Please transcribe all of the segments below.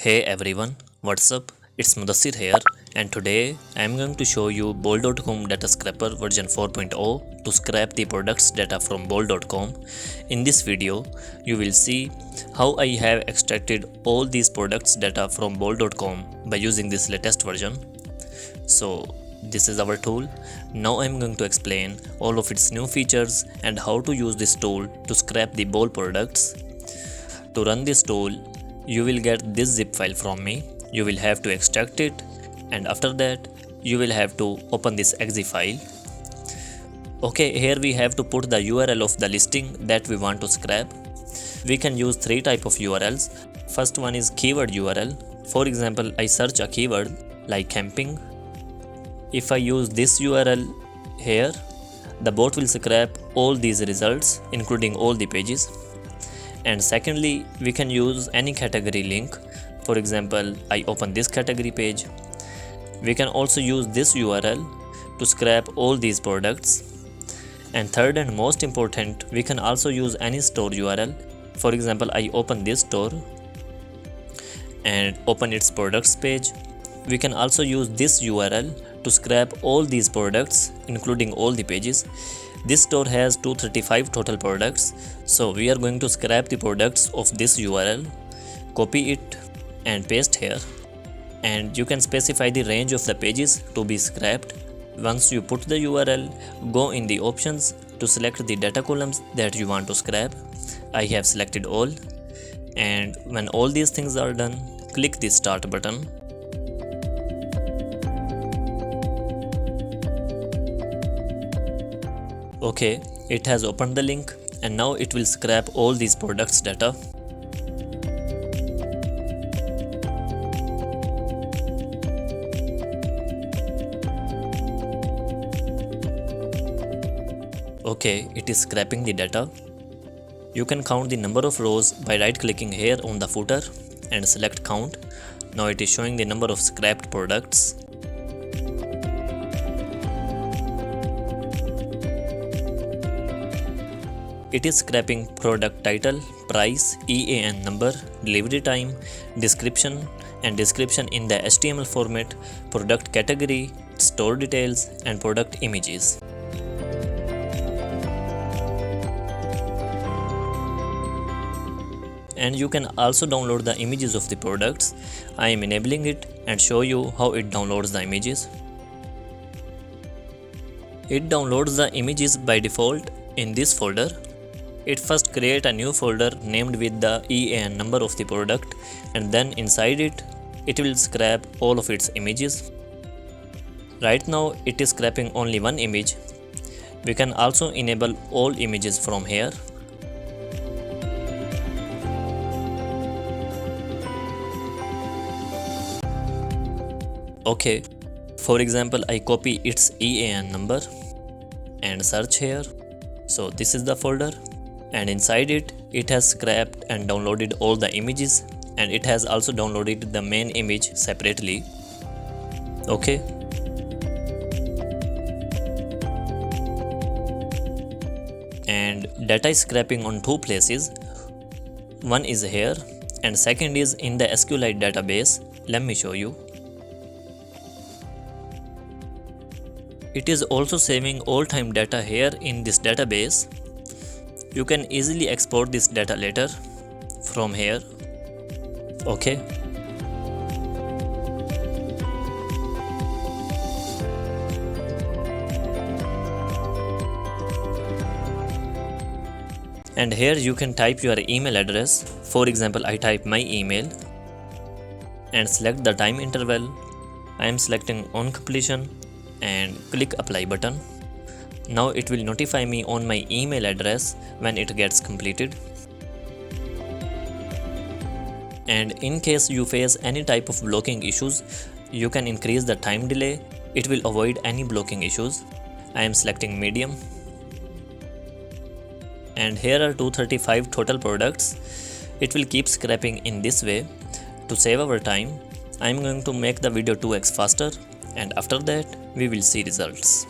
Hey everyone, what's up? It's Mudasir here, and today I am going to show you bol.com data scraper version 4.0 to scrap the products data from bol.com. In this video, you will see how I have extracted all these products data from bol.com by using this latest version. So this is our tool. Now I am going to explain all of its new features and how to use this tool to scrap the bol products. To run this tool, you will get this zip file from me. You will have to extract it, and after that you will have to open this exe file. Okay, here we have to put the URL of the listing that we want to scrap. We can use three types of URLs. First one is keyword URL. For example, I search a keyword like camping. If I use this URL here, the bot will scrap all these results, including all the pages. And secondly, we can use any category link. For example, I open this category page. We can also use this URL to scrap all these products. And third and most important, we can also use any store URL. For example, I open this store and open its products page. We can also use this URL to scrap all these products, including all the pages. This store has 235 total products, so we are going to scrap the products of this URL, copy it and paste here, and you can specify the range of the pages to be scrapped. Once you put the URL, go in the options to select the data columns that you want to scrap. I have selected all, and when all these things are done, click the start button. Okay, it has opened the link, and now it will scrap all these products data. Okay, it is scrapping the data. You can count the number of rows by right clicking here on the footer and select count. Now it is showing the number of scrapped products. It is scrapping product title, price, EAN number, delivery time, description and description in the HTML format, product category, store details and product images. And you can also download the images of the products. I am enabling it and show you how it downloads the images. It downloads the images by default in this folder. It first creates a new folder named with the EAN number of the product, and then inside it will scrap all of its images. Right now it is scrapping only one image. We can also enable all images from here. Okay, for example, I copy its EAN number and search here. So this is the folder. And inside it has scrapped and downloaded all the images, and it has also downloaded the main image separately. Okay. And data is scrapping on two places. One is here and second is in the SQLite database. Let me show you. It is also saving all time data here in this database. You can easily export this data later from here. Okay. And here you can type your email address. For example, I type my email and select the time interval. I am selecting on completion and click apply button. Now it will notify me on my email address when it gets completed. And in case you face any type of blocking issues, you can increase the time delay. It will avoid any blocking issues. I am selecting medium. And here are 235 total products. It will keep scrapping in this way. To save our time, I am going to make the video 2x faster, and after that we will see results.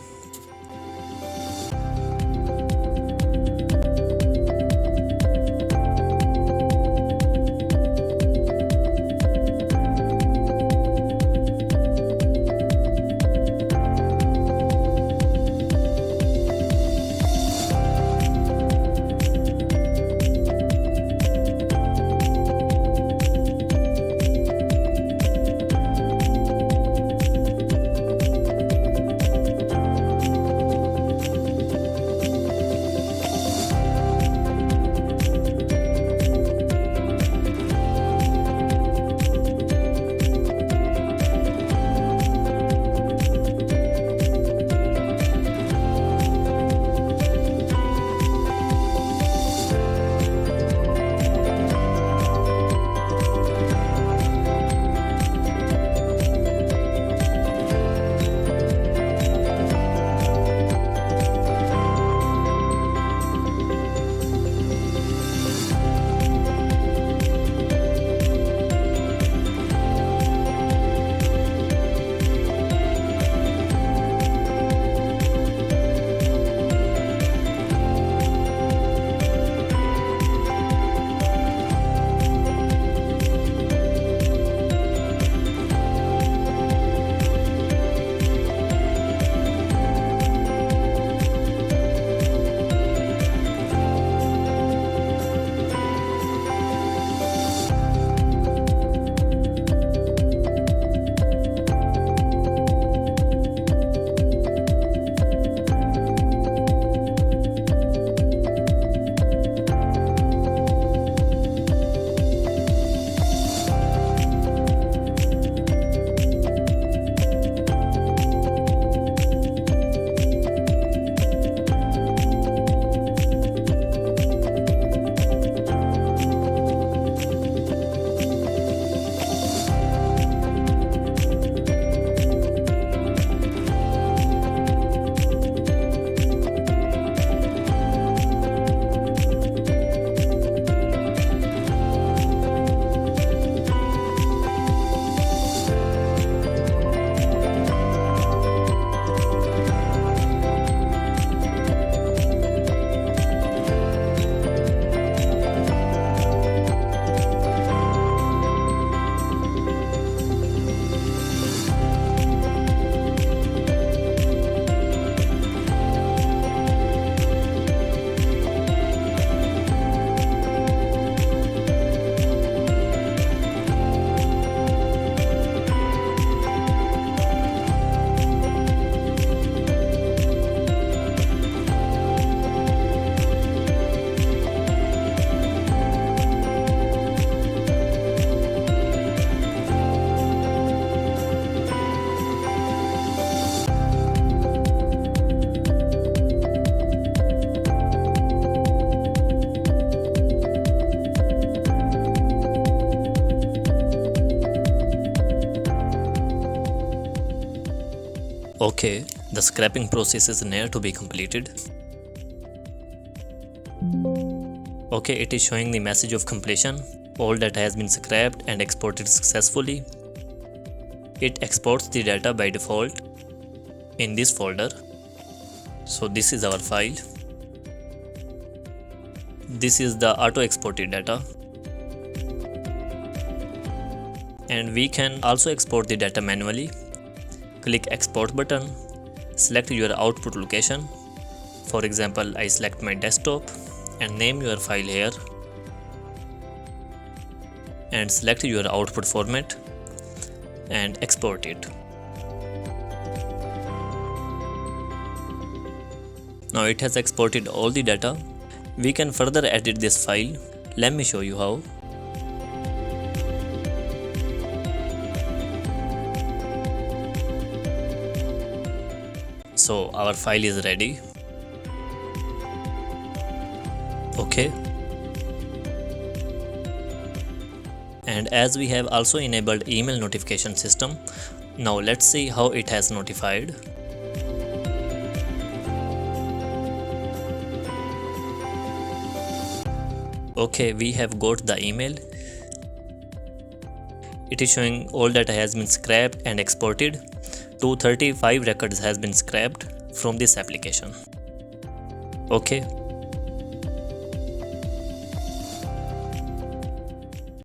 Okay, the scrapping process is near to be completed. Okay, it is showing the message of completion. All data has been scrapped and exported successfully. It exports the data by default in this folder. So this is our file. This is the auto exported data. And we can also export the data manually. Click export button, select your output location. For example, I select my desktop and name your file here. And select your output format and export it. Now it has exported all the data. We can further edit this file. Let me show you how. So our file is ready. Okay. And as we have also enabled email notification system, now let's see how it has notified. Okay, we have got the email. It is showing all data has been scrapped and exported. 235 records has been scrapped from this application. Okay.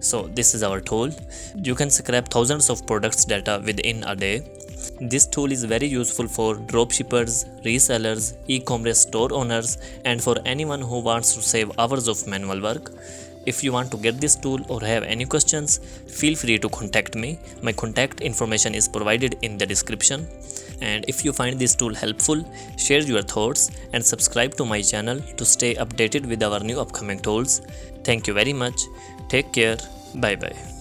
So this is our tool. You can scrap thousands of products data within a day. This tool is very useful for dropshippers, resellers, e-commerce store owners, and for anyone who wants to save hours of manual work. If you want to get this tool or have any questions, feel free to contact me. My contact information is provided in the description. And if you find this tool helpful, share your thoughts and subscribe to my channel to stay updated with our new upcoming tools. Thank you very much. Take care. Bye bye.